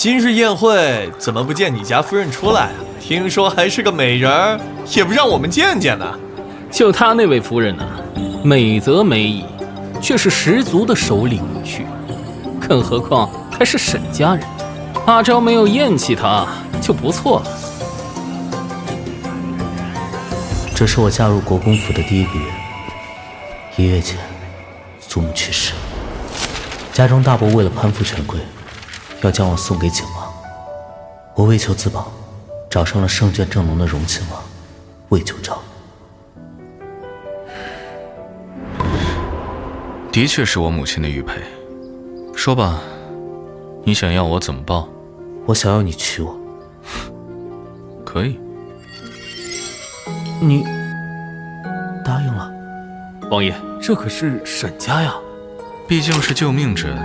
今日宴会怎么不见你家夫人出来啊？听说还是个美人儿，也不让我们见见呢。就她那位夫人呢，美则美矣，却是十足的守礼无序，更何况还是沈家人。阿昭没有厌弃她就不错了。这是我嫁入国公府的第1个月，1月前，祖母去世，家中大伯为了攀附权贵，要将我送给景王。我为求自保，找上了圣眷正浓的荣亲王魏九昭。的确是我母亲的玉佩。说吧，你想要我怎么报？我想要你娶我。可以。你答应了？王爷，这可是沈家呀，毕竟是救命之恩，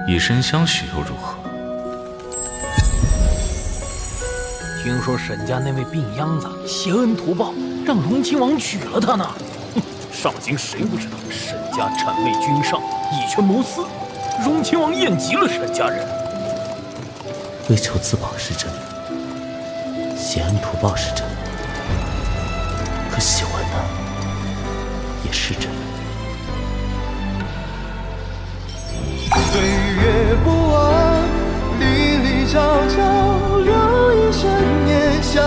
以身相许又如何？听说沈家那位病秧子挟恩图报，让荣亲王娶了她呢。上京谁不知道沈家谄媚君上，以权谋私，荣亲王厌极了沈家人。为求自保是真的，挟恩图报是真的，可喜欢他也是真的。岁月不忘，离离悄悄，留一生念想，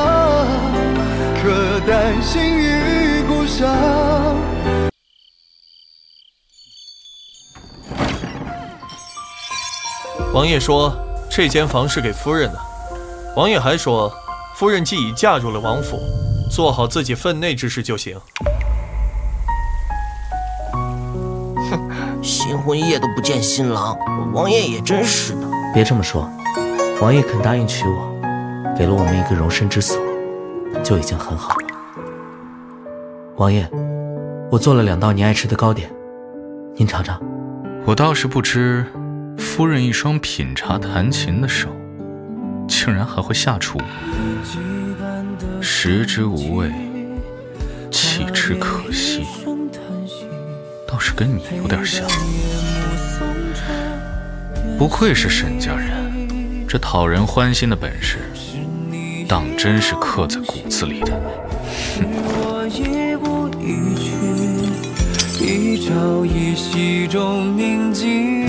可担心于故乡。王爷说这间房是给夫人的。王爷还说，夫人既已嫁入了王府，做好自己分内之事就行。新婚夜都不见新郎，王爷也真是的。别这么说，王爷肯答应娶我，给了我们一个容身之所，就已经很好了。王爷，我做了2道你爱吃的糕点，您尝尝。我倒是不知，夫人一双品茶弹琴的手，竟然还会下厨。食之无味，弃之可惜，倒是跟你有点像。不愧是沈家人，这讨人欢心的本事，当真是刻在骨子里的。一朝一夕中铭记。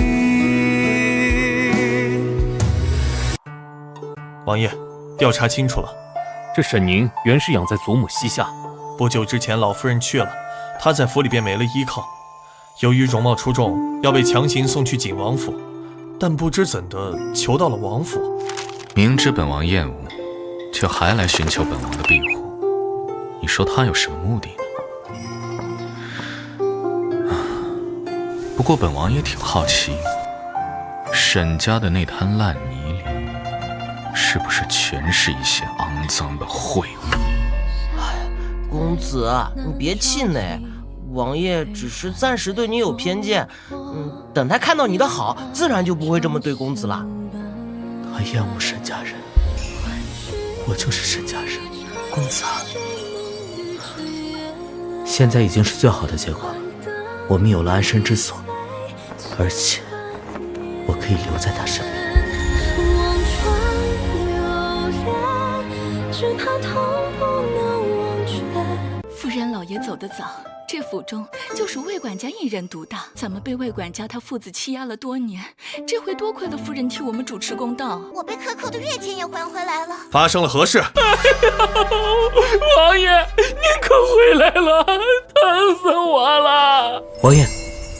王爷，调查清楚了，这沈宁原是养在祖母膝下，不久之前老夫人去了，她在府里边没了依靠，由于容貌出众，要被强行送去景王府，但不知怎的求到了王府。明知本王厌恶，却还来寻求本王的庇护，你说他有什么目的呢？不过本王也挺好奇，沈家的那滩烂泥里，是不是全是一些肮脏的秽物？公子，你别气馁，王爷只是暂时对你有偏见，等他看到你的好，自然就不会这么对公子了。他厌恶沈家人，我就是沈家人。公子，现在已经是最好的结果了，我们有了安身之所，而且我可以留在他身边。夫人老爷走得早，这府中就属魏管家一人独大，咱们被魏管家他父子欺压了多年，这回多亏了夫人替我们主持公道。我被克扣的月钱也还回来了。发生了何事？王爷，您可回来了，疼死我了！王爷，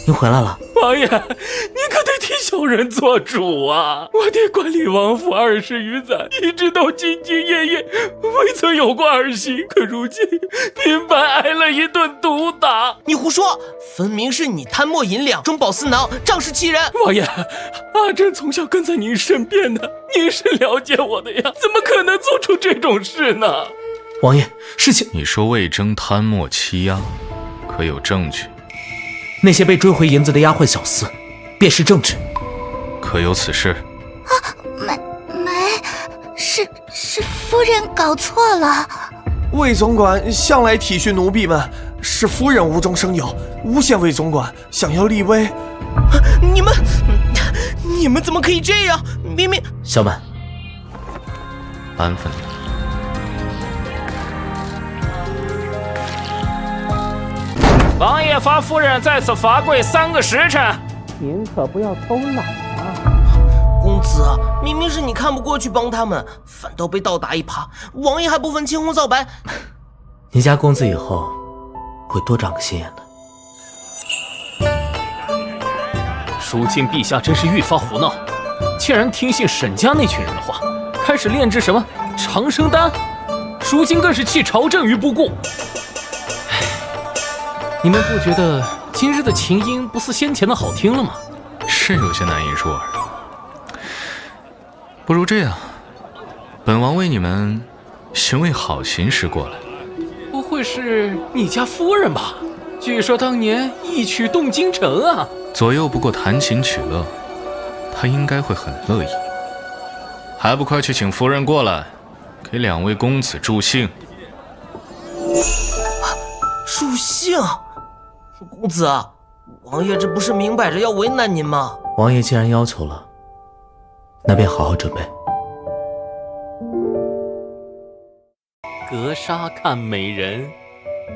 您回来了。王爷，您可得替小人做主啊！我爹管理王府20余载，一直都兢兢业业，未曾有过儿媳。可如今平白挨了一顿毒打。你胡说，分明是你贪墨银两，中饱私囊，仗势欺人。王爷，阿珍从小跟在您身边的，您是了解我的呀，怎么可能做出这种事呢？王爷，事情……你说魏征贪墨欺压，可有证据？那些被追回银子的丫鬟小厮，便是证据。可有此事？没，是夫人搞错了。魏总管向来体恤奴婢们，是夫人无中生有，诬陷魏总管，想要立威。你们怎么可以这样？明明……小满，安分点。王爷罚夫人在此罚跪3个时辰。您可不要偷懒啊！公子，明明是你看不过去帮他们，反倒被倒打一耙，王爷还不分青红皂白。你家公子以后会多长个心眼的。蜀钦陛下真是愈发胡闹，竟然听信沈家那群人的话，开始炼制什么长生丹，蜀钦更是弃朝政于不顾。你们不觉得今日的琴音不似先前的好听了吗？是有些难以入耳。不如这样，本王为你们寻位好行时过来。不会是你家夫人吧？据说当年一曲动京城啊！左右不过弹琴取乐，他应该会很乐意。还不快去请夫人过来，给2位公子助兴。助兴？公子，王爷这不是明摆着要为难您吗？王爷既然要求了，那便好好准备。格纱看美人，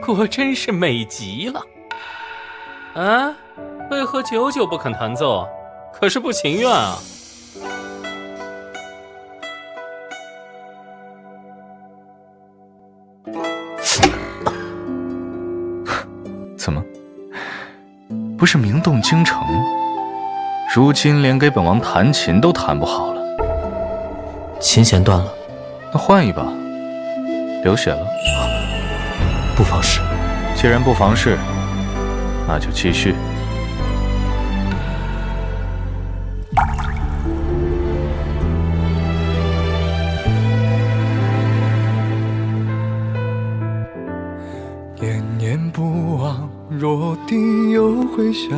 果真是美极了。啊，为何久久不肯弹奏？可是不情愿啊？怎么？不是名动京城吗？如今连给本王弹琴都弹不好了。琴弦断了，那换一把。流血了？不妨事。既然不妨事，那就继续。念念不忘，若定有回响。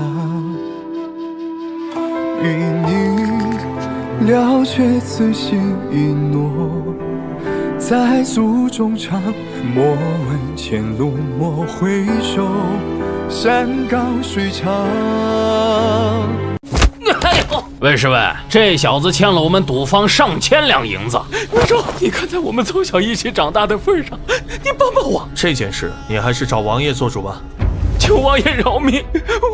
与你了却此心一诺，在诉衷肠。莫问前路，莫回首，山高水长。哎呦！魏侍卫，这小子欠了我们赌坊上千两银子。魏少，你看在我们从小一起长大的份上，你帮帮我。这件事你还是找王爷做主吧。求王爷饶命，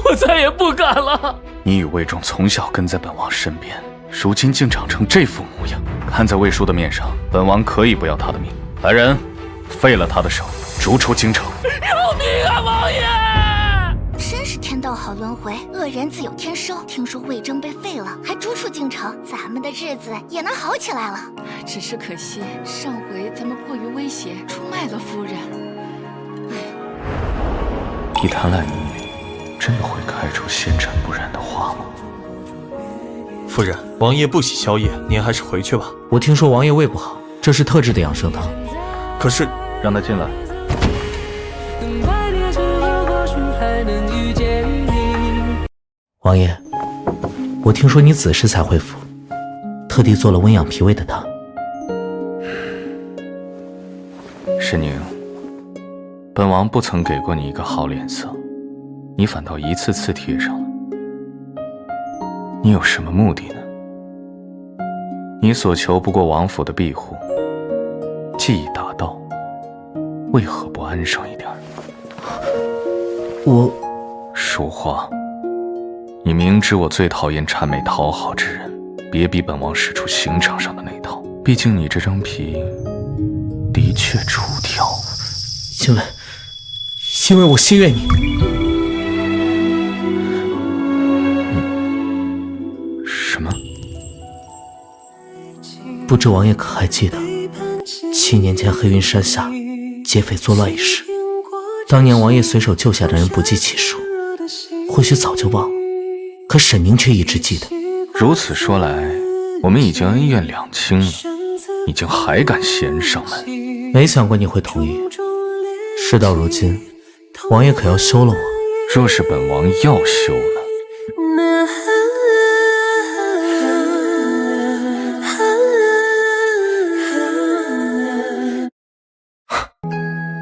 我再也不敢了。你与魏忠从小跟在本王身边，如今竟长成这副模样，看在魏叔的面上，本王可以不要他的命。来人，废了他的手，逐出京城。饶命啊，王爷！真是天道好轮回，恶人自有天收。听说魏征被废了，还逐出京城，咱们的日子也能好起来了。只是可惜，上回咱们迫于威胁出卖了夫人。一潭烂泥里，真的会开出纤尘不染的花吗？夫人，王爷不喜宵夜，您还是回去吧。我听说王爷胃不好，这是特制的养生汤。可是，让他进来。王爷，我听说你子时才恢复，特地做了温养脾胃的汤。申宁，本王不曾给过你一个好脸色，你反倒一次次贴上了。你有什么目的呢？你所求不过王府的庇护，既已达到，为何不安生一点？我……淑华，你明知我最讨厌谄媚讨好之人，别逼本王使出刑场上的那套。毕竟你这张皮的确出挑。因为我心悦你。什么？不知王爷可还记得7年前黑云山下劫匪作乱一事？当年王爷随手救下的人不计其数，或许早就忘了，可沈宁却一直记得。如此说来，我们已经恩怨两清了，你竟还敢袭人上门？没想过你会同意。事到如今，王爷可要休了我。若是本王要休了，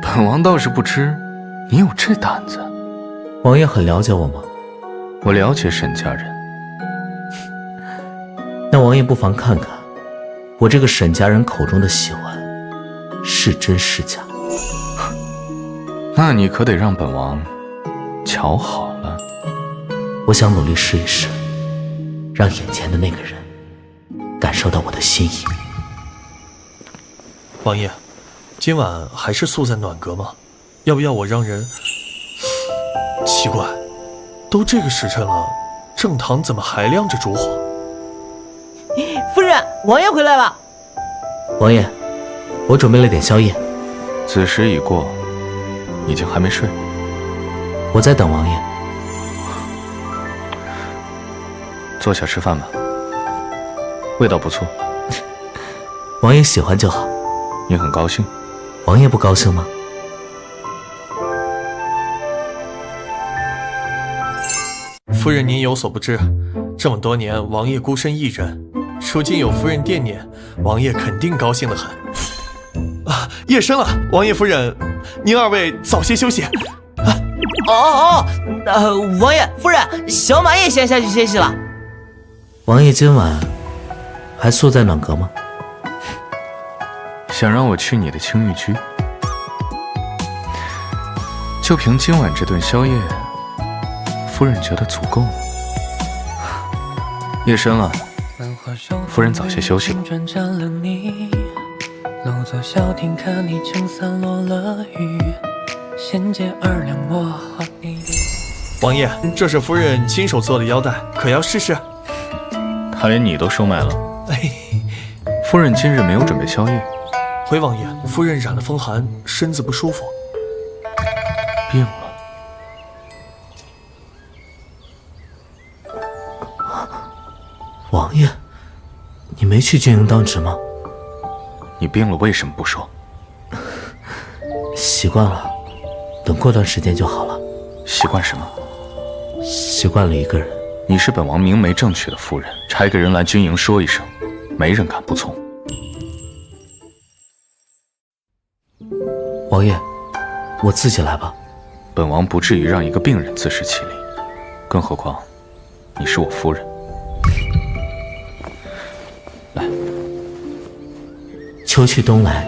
本王倒是不知你有这胆子。王爷很了解我吗？我了解沈家人，那王爷不妨看看，我这个沈家人口中的喜欢是真是假。那你可得让本王瞧好了。我想努力试一试，让眼前的那个人感受到我的心意。王爷，今晚还是宿在暖阁吗？要不要我让人？奇怪，都这个时辰了，正堂怎么还亮着烛火？夫人，王爷回来了。王爷，我准备了点宵夜。子时已过，你竟还没睡？我在等王爷。坐下吃饭吧，味道不错。王爷喜欢就好。你很高兴？王爷不高兴吗？夫人您有所不知，这么多年王爷孤身一人，如今有夫人惦念，王爷肯定高兴得很。啊，夜深了，王爷夫人，您二位早些休息。王爷夫人，小马也先下去歇息了。王爷今晚还宿在暖阁吗？想让我去你的青玉居？就凭今晚这顿宵夜，夫人觉得足够吗？夜深了，夫人早些休息吧。楼座小亭看你撑伞落了雨，仙界二两墨画你。王爷，这是夫人亲手做的腰带，可要试试？他连你都收买了。夫人今日没有准备宵夜。回王爷，夫人染了风寒，身子不舒服，病了。王爷，你没去军营当值吗？你病了为什么不说？习惯了，等过段时间就好了。习惯什么？习惯了一个人。你是本王明媒正娶的夫人，差个人来军营说一声，没人敢不从。王爷，我自己来吧。本王不至于让一个病人自食其力，更何况你是我夫人。来，秋去冬来，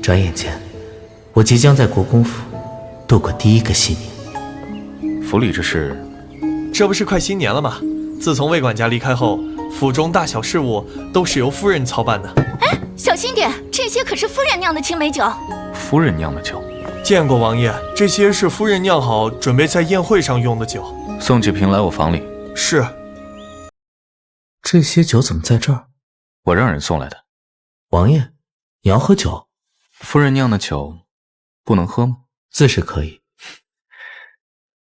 转眼间，我即将在国公府度过第一个新年。府里这事，这不是快新年了吗？自从魏管家离开后，府中大小事务都是由夫人操办的。哎，小心点，这些可是夫人酿的青梅酒。夫人酿的酒？见过王爷，这些是夫人酿好，准备在宴会上用的酒。送几瓶来我房里。是。这些酒怎么在这儿？我让人送来的。王爷，你要喝酒？夫人酿的酒不能喝吗？自是可以。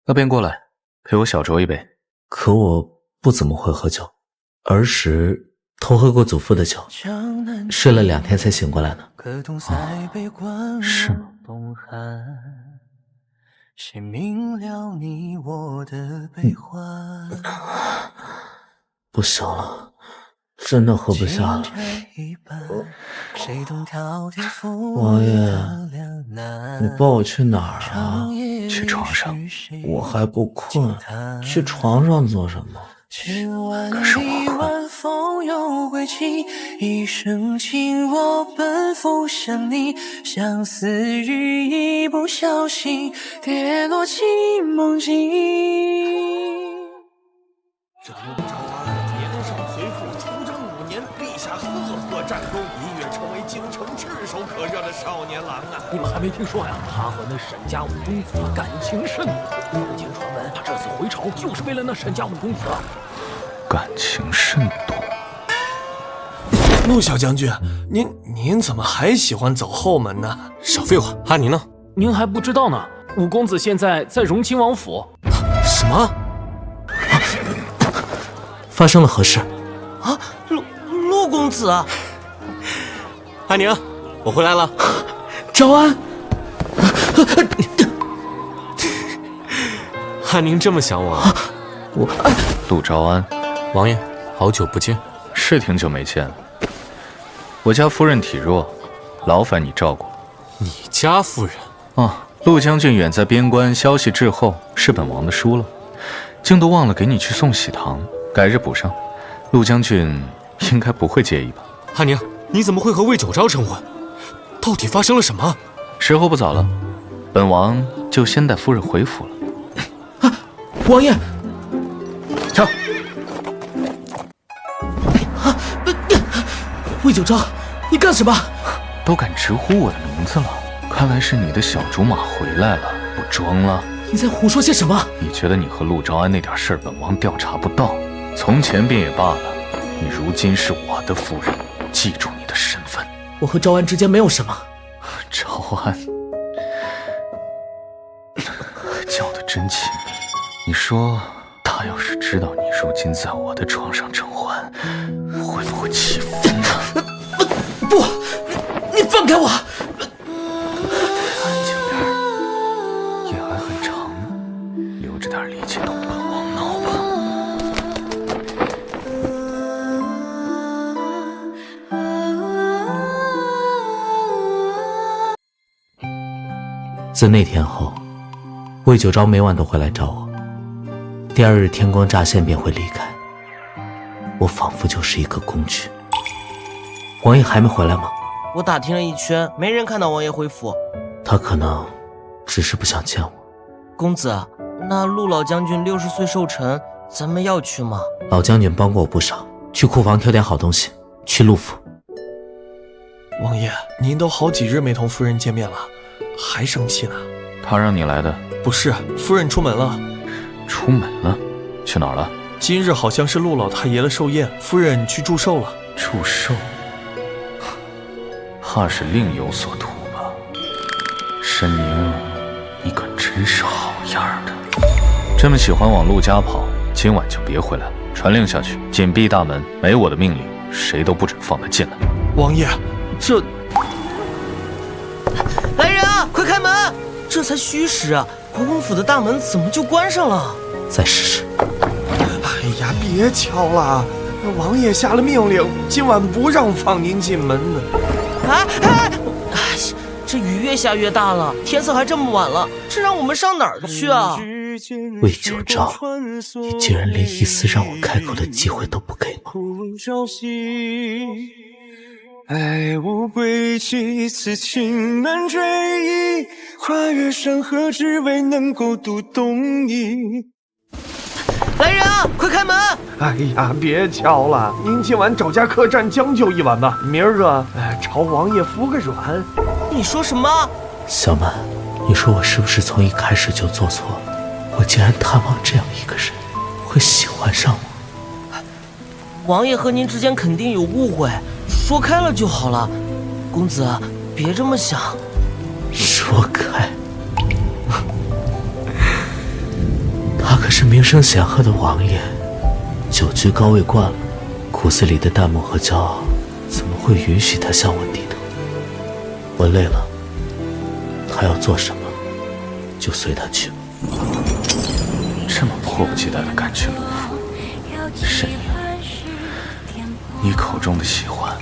那便过来，陪我小酌一杯。可我不怎么会喝酒，儿时偷喝过祖父的酒，睡了2天才醒过来呢。是吗？谁明了你我的悲欢？不行了，真的喝不下了。王爷，你抱我去哪儿啊？去床上。我还不困，去床上做什么？可是我困。风又归期，一生情我奔赴想你，相思雨一不小心跌落进梦境。这陆昭安年少随父出征5年，立下赫赫战功，一跃成为京城炙手可热的少年郎啊！你们还没听说呀？他和那沈家五公子感情甚笃，坊间传闻他这次回朝就是为了那沈家五公子。感情甚笃。陆小将军，您怎么还喜欢走后门呢？少废话，阿宁呢？您还不知道呢。五公子现在在荣亲王府。什么？发生了何事？啊，陆公子。阿宁，我回来了。昭安，阿宁这么想我？陆昭安，王爷，好久不见。是挺久没见了。我家夫人体弱，劳烦你照顾。你家夫人？哦，陆将军远在边关，消息滞后，是本王的疏漏，竟都忘了给你去送喜糖，改日补上。陆将军应该不会介意吧？阿宁，你怎么会和魏九昭成婚？到底发生了什么？时候不早了，本王就先带夫人回府了。王爷，跳！魏九昭，你干什么？都敢直呼我的名字了，看来是你的小竹马回来了，不装了。你在胡说些什么？你觉得你和陆昭安那点事儿，本王调查不到？从前便也罢了，你如今是我的夫人，记住你的身份。我和昭安之间没有什么。昭安，叫得真亲密。你说他要是知道你如今在我的床上承欢，会不会气疯呢？不，你放开我！安静点，夜还很长，留着点力气同本王闹吧。自那天后，魏九昭每晚都会来找我。第二日天光乍现便会离开，我仿佛就是一个工具。王爷还没回来吗？我打听了一圈，没人看到王爷回府。他可能只是不想见我。公子，那陆老将军60岁寿辰，咱们要去吗？老将军帮过我不少，去库房挑点好东西，去陆府。王爷，您都好几日没同夫人见面了，还生气呢？他让你来的？不是，夫人出门了。出门了？去哪儿了？今日好像是陆老太爷的寿宴，夫人去祝寿了。祝寿？怕是另有所图吧？申宁，你可真是好样的！这么喜欢往陆家跑，今晚就别回来了。传令下去，紧闭大门，没我的命令，谁都不准放他进来。王爷，这……来人啊，快开门！这才虚实啊，国公府的大门怎么就关上了？再试试。哎呀，别敲了，王爷下了命令，今晚不让放您进门呢。这雨越下越大了，天色还这么晚了，这让我们上哪儿去啊？魏九昭，你竟然连一丝让我开口的机会都不给吗？爱无归期，此情难追忆，跨越山河只为能够读懂你。来人啊，快开门！哎呀，别敲了，您今晚找家客栈将就一晚吧，明儿个朝王爷服个软。你说什么？小曼，你说我是不是从一开始就做错了？我竟然探望这样一个人，会喜欢上我？王爷和您之间肯定有误会，说开了就好了。公子，别这么想。说开？他可是名声显赫的王爷，久居高位惯了，骨子里的淡漠和骄傲，怎么会允许他向我低头？我累了，他要做什么，就随他去吧。这么迫不及待的赶去陆府，申宁，你口中的喜欢，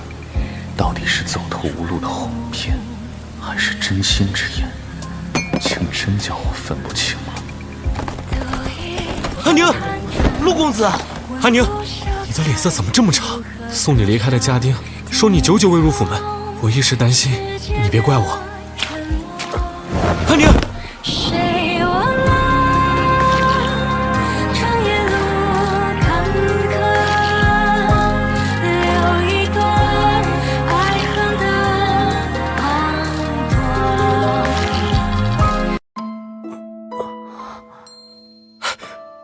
到底是走投无路的哄骗，还是真心之言？竟真叫我分不清了。安宁，陆公子，安宁，你的脸色怎么这么差？送你离开的家丁说你久久未入府门，我一时担心，你别怪我。安宁。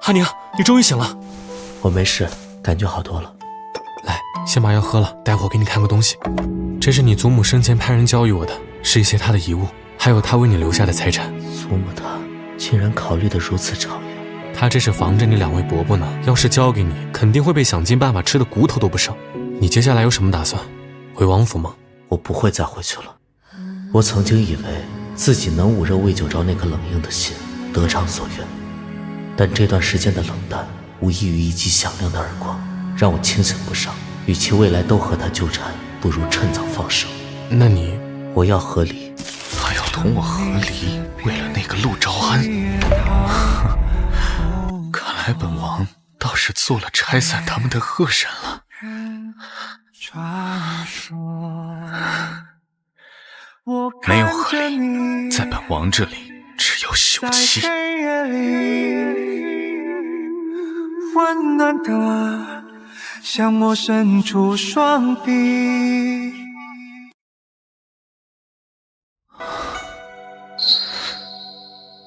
阿宁，你终于醒了。我没事，感觉好多了。来，先把药喝了，待会儿给你看个东西。这是你祖母生前派人教育我的，是一些她的遗物，还有她为你留下的财产。祖母她竟然考虑得如此长远。她这是防着你两位伯伯呢，要是交给你，肯定会被想尽办法吃的骨头都不剩。你接下来有什么打算？回王府吗？我不会再回去了。我曾经以为自己能捂热魏九昭那颗冷硬的心，得偿所愿。但这段时间的冷淡，无异于一记响亮的耳光，让我清醒不少。与其未来都和他纠缠，不如趁早放手。那你，我要和离。还要同我和离，为了那个陆昭安。看来本王倒是做了拆散他们的恶人了。传说。没有合理，在本王这里只有休妻。深夜里，温暖的向我伸出双臂。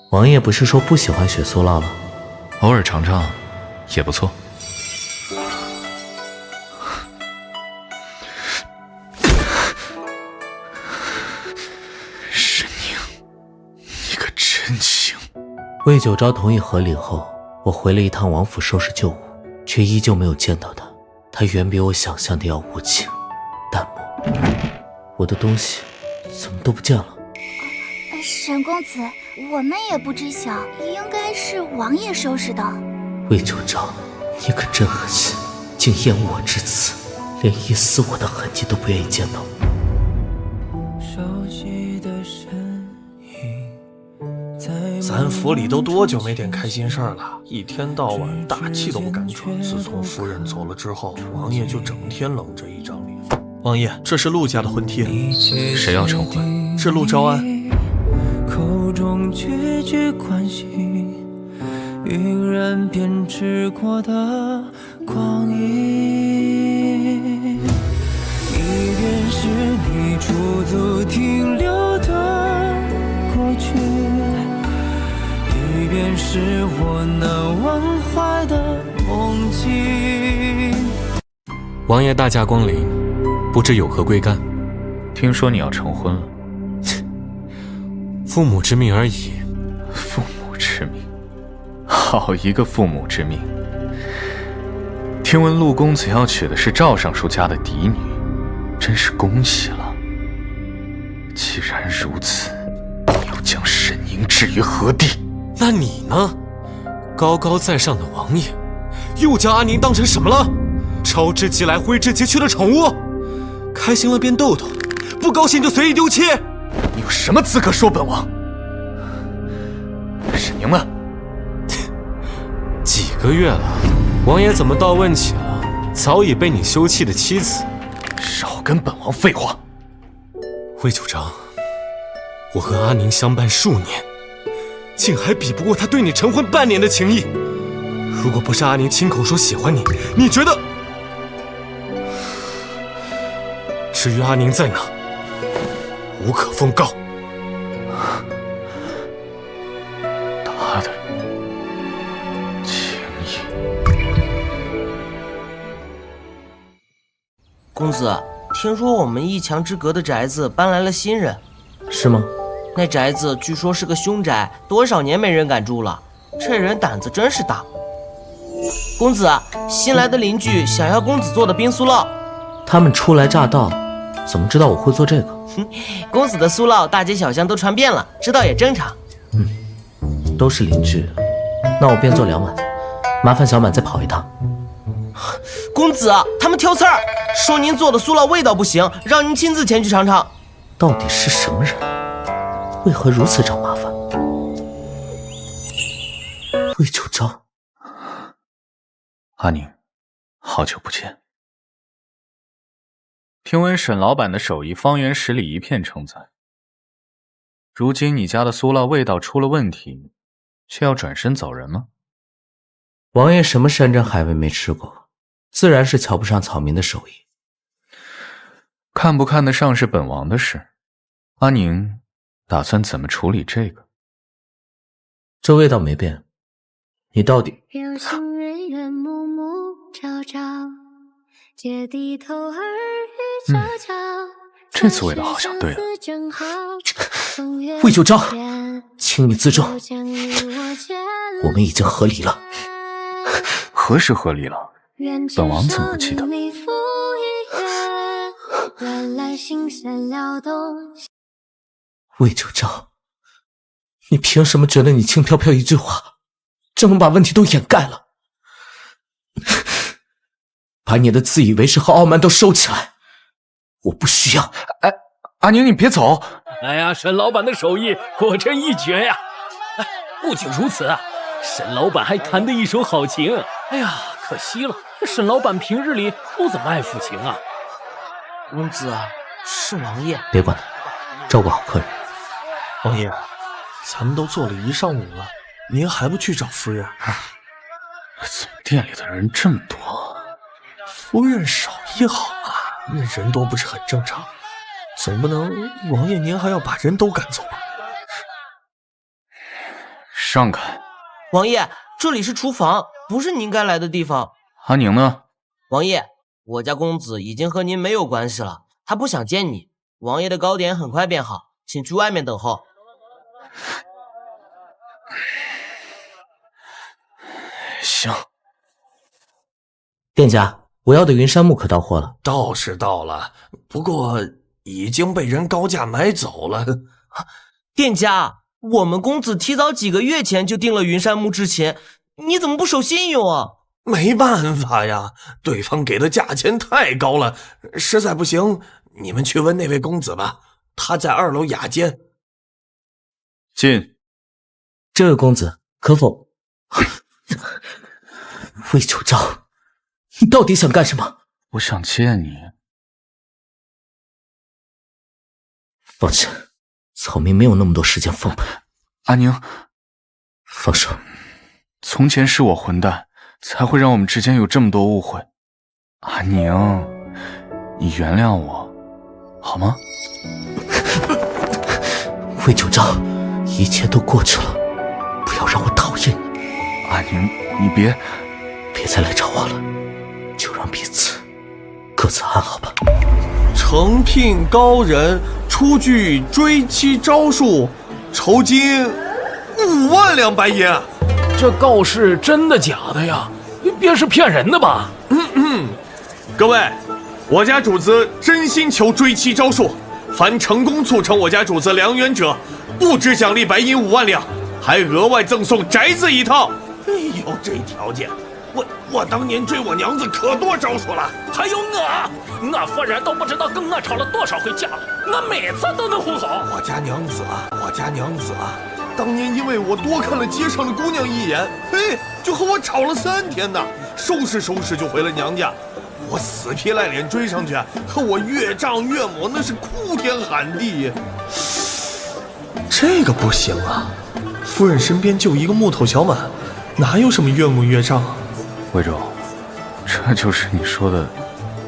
王爷不是说不喜欢血酥酪了？偶尔尝尝也不错。沈宁，你可真行！魏九昭同意和离后，我回了一趟王府收拾旧物，却依旧没有见到他。他远比我想象的要无情、淡漠。我的东西怎么都不见了？沈公子，我们也不知晓，应该是王爷收拾的。魏九昭，你可真狠心，竟厌恶我至此，连一丝我的痕迹都不愿意见到。咱府里都多久没点开心事儿了？一天到晚大气都不敢喘。自从夫人走了之后，王爷就整天冷着一张脸。王爷，这是陆家的婚帖。谁要成婚？是陆昭安。口中句句关心，晕染编织过的光阴，一边是你驻足停留的过去，一边是我难忘怀的梦境。王爷大驾光临，不知有何贵干？听说你要成婚了。父母之命而已。父母之命，好一个父母之命！听闻陆公子要娶的是赵尚书家的嫡女，真是恭喜了。既然如此，又将沈宁置于何地？那你呢？高高在上的王爷，又将阿宁当成什么了？招之即来，挥之即去的宠物？开心了便逗逗，不高兴就随意丢弃？你有什么资格说本王？沈宁呢？几个月了，王爷怎么倒问起了早已被你休弃的妻子？少跟本王废话！魏九章，我和阿宁相伴数年，竟还比不过他对你成婚半年的情谊。如果不是阿宁亲口说喜欢你，你觉得？至于阿宁在哪，无可奉告。他的情谊。公子，听说我们一墙之隔的宅子搬来了新人，是吗？那宅子据说是个凶宅，多少年没人敢住了。这人胆子真是大。公子，新来的邻居想要公子做的冰酥酪。他们初来乍到，怎么知道我会做这个？公子的酥酪大街小巷都传遍了，知道也正常。都是邻居，那我便做2碗，麻烦小满再跑一趟。公子，他们挑刺儿，说您做的酥酪味道不行，让您亲自前去尝尝。到底是什么人？为何如此找麻烦？魏九章，阿宁，好久不见。听闻沈老板的手艺方圆10里一片称赞，如今你家的酥酪味道出了问题，却要转身走人吗？王爷什么山珍海味没吃过，自然是瞧不上草民的手艺。看不看得上是本王的事，阿宁打算怎么处理这个？这味道没变，你到底……有心人愿暮暮朝朝，皆低头耳语悄悄。这次味道好像对了。魏九章，请你自重，我们已经和离了。何时和离了？本王怎么不记得？魏九章，你凭什么觉得你轻飘飘一句话，就能把问题都掩盖了？把你的自以为是和傲慢都收起来，我不需要。哎，阿宁，你别走！哎呀，沈老板的手艺果真一绝呀！哎，不仅如此啊，沈老板还弹得一手好琴。哎呀，可惜了，这沈老板平日里不怎么爱抚琴啊。公子，是王爷。别管他，照顾好客人。王爷，咱们都坐了一上午了，您还不去找夫人？怎么店里的人这么多？夫人少也好啊，那人多不是很正常？总不能王爷您还要把人都赶走吧？让开！王爷，这里是厨房，不是您该来的地方。阿宁呢？王爷，我家公子已经和您没有关系了，他不想见你。王爷的糕点很快变好，请去外面等候。行。店家，我要的云杉木可到货了。到是到了，不过已经被人高价买走了。店家，我们公子提早几个月前就订了云杉木制琴，你怎么不守信用啊？没办法呀，对方给的价钱太高了，实在不行，你们去问那位公子吧，他在2楼雅间。进。这位公子，可否？魏九昭，你到底想干什么？我想见你。抱歉，草民没有那么多时间奉陪。阿宁，放手。从前是我混蛋，才会让我们之间有这么多误会。阿宁，你原谅我，好吗？魏九昭，一切都过去了，不要让我讨厌你。阿宁，你别再来找我了，就让彼此各自安好吧。诚聘高人出具追妻招数，酬金5万两白银。这告示真的假的呀？别是骗人的吧？各位，我家主子真心求追妻招数，凡成功促成我家主子良缘者，不只奖励白银5万两，还额外赠送宅子1套。哎呦，这条件，我当年追我娘子可多招数了。还有我夫人都不知道跟我吵了多少回架了，我每次都能哄好。我家娘子啊，当年因为我多看了街上的姑娘一眼，就和我吵了3天呢，收拾就回了娘家。我死皮赖脸追上去，和我岳丈岳母那是哭天喊地。这个不行啊，夫人身边就一个木头小满，哪有什么岳母岳丈啊？魏州，这就是你说的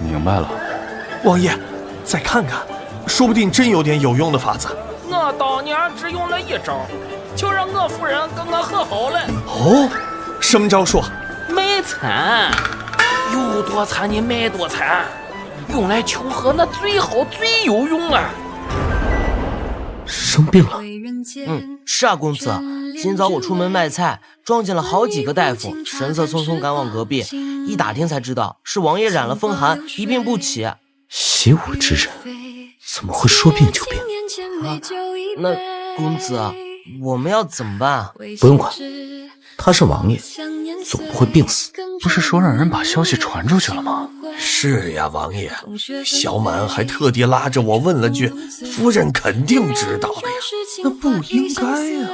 明白了。王爷，再看看，说不定真有点有用的法子。我当年只用了1招，就让我夫人跟我和好了。哦，什么招数？卖惨，有多惨你卖多惨，用来求和那最好最有用啊。生病了？是啊，公子。今早我出门卖菜，撞见了好几个大夫，神色匆匆赶往隔壁，一打听才知道是王爷染了风寒，一病不起。习武之人怎么会说病就病？那公子，我们要怎么办？不用管，他是王爷，总不会病死。不是说让人把消息传出去了吗？是呀，王爷。小满还特地拉着我问了句，夫人肯定知道的呀，那不应该呀。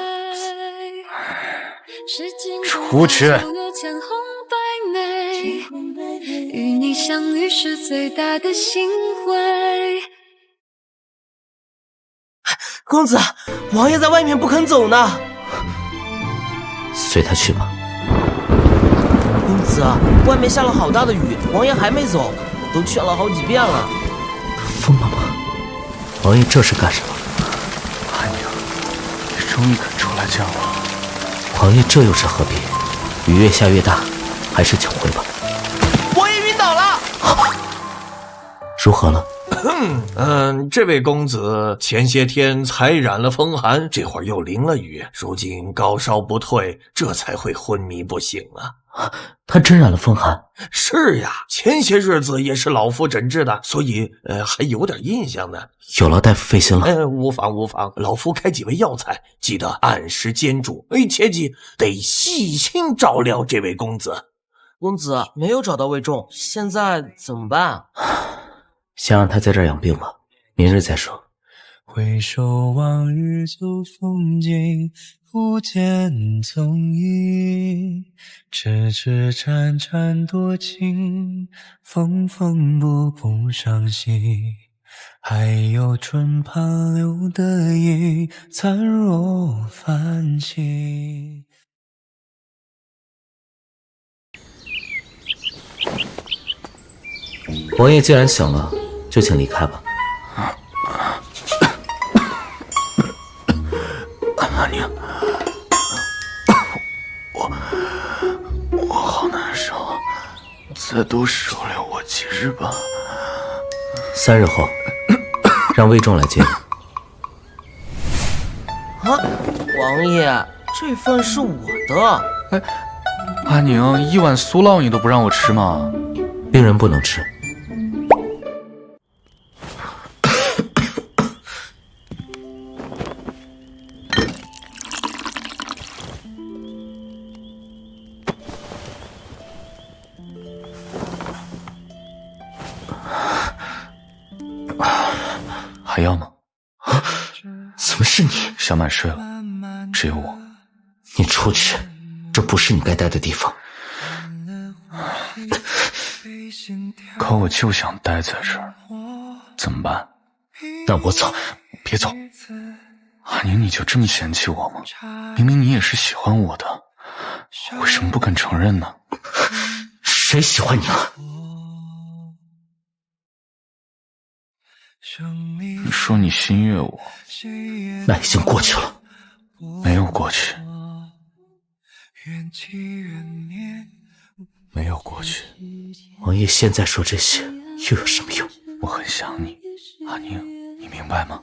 出去。与你相遇是最大的欣慰。公子，王爷在外面不肯走呢。随他去吧。公子，外面下了好大的雨，王爷还没走，我都劝了好几遍了。疯了吗？王爷这是干什么？阿宁，你终于肯出来见我了。王爷这又是何必？雨越下越大，还是请回吧。王爷晕倒了。如何了？这位公子前些天才染了风寒，这会儿又淋了雨，如今高烧不退，这才会昏迷不醒啊。他真染了风寒？是呀，前些日子也是老夫诊治的，所以还有点印象呢。有劳大夫费心了。无妨，老夫开几味药材，记得按时煎煮，切记得细心照料这位公子。公子没有找到魏仲，现在怎么办？先让他在这儿养病吧，明日再说。回首往日旧风景，不见踪影。痴痴缠缠多情，缝缝补补伤心。还有春旁留的影，残若繁星。王爷既然醒了，就请离开吧。阿宁，我好难受，再多收留我几日吧。3日后，让魏仲来接你。啊，王爷，这份是我的。哎，阿宁，一碗酥酪你都不让我吃吗？病人不能吃。还要吗？怎么是你？小满睡了，只有我。你出去，这不是你该待的地方。可我就想待在这儿，怎么办？让我走。别走。阿宁，你就这么嫌弃我吗？明明你也是喜欢我的，为什么不肯承认呢？谁喜欢你了？你说你心悦我，那已经过去了。没有过去，没有过去。王爷现在说这些又有什么用？我很想你，阿宁，你明白吗？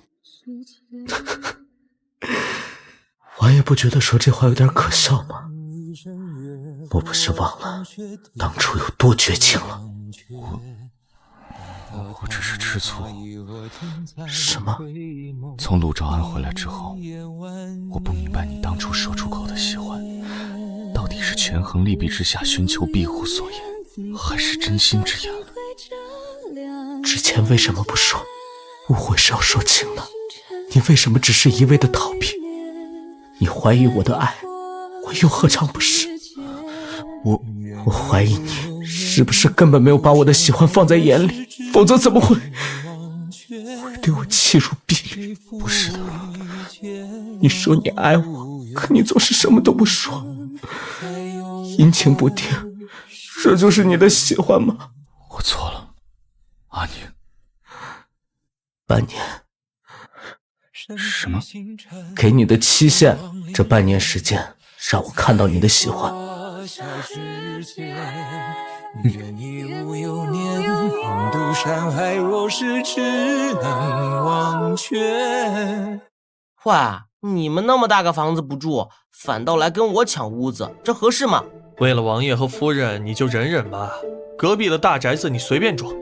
王爷不觉得说这话有点可笑吗？我不是忘了当初有多绝情了。我只是吃醋。什么？从陆兆安回来之后，我不明白你当初说出口的喜欢，到底是权衡利弊之下寻求庇护所言，还是真心之言？之前为什么不说？误会是要说清的。你为什么只是一味的逃避？你怀疑我的爱，我又何尝不是？我怀疑你是不是根本没有把我的喜欢放在眼里，否则怎么会对我弃如敝履？不是的。你说你爱我，可你总是什么都不说，阴晴不定，这就是你的喜欢吗？我错了，阿宁。半年。什么？给你的期限，这半年时间，让我看到你的喜欢。喂，你们那么大个房子不住，反倒来跟我抢屋子，这合适吗？为了王爷和夫人，你就忍忍吧。隔壁的大宅子你随便住。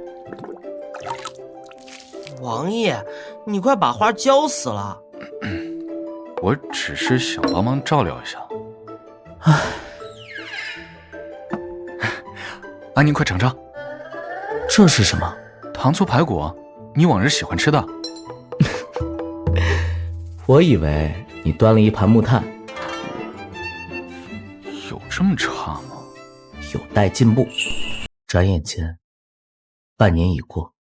王爷，你快把花浇死了。我只是想帮忙照料一下。唉，阿宁，快尝尝。这是什么？糖醋排骨，你往日喜欢吃的。我以为你端了一盘木炭。有这么差吗？有待进步。转眼间，半年已过，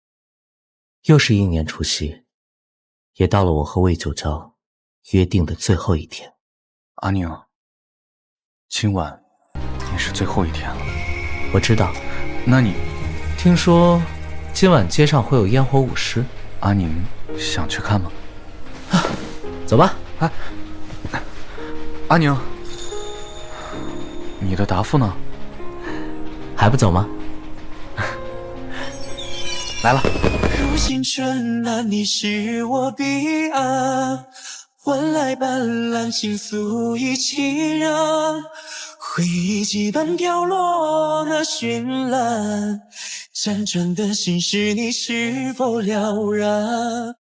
又是1年除夕，也到了我和魏九昭约定的最后一天。阿宁，今晚也是最后一天了。我知道。那你听说今晚街上会有烟火舞狮，阿宁想去看吗？走吧。哎，阿宁，你的答复呢？还不走吗？来了。如星辰蓝，你是我彼岸，万籁斑斓，倾诉一凄然。回忆几般飘落那绚烂，辗转的心事，你是否了然？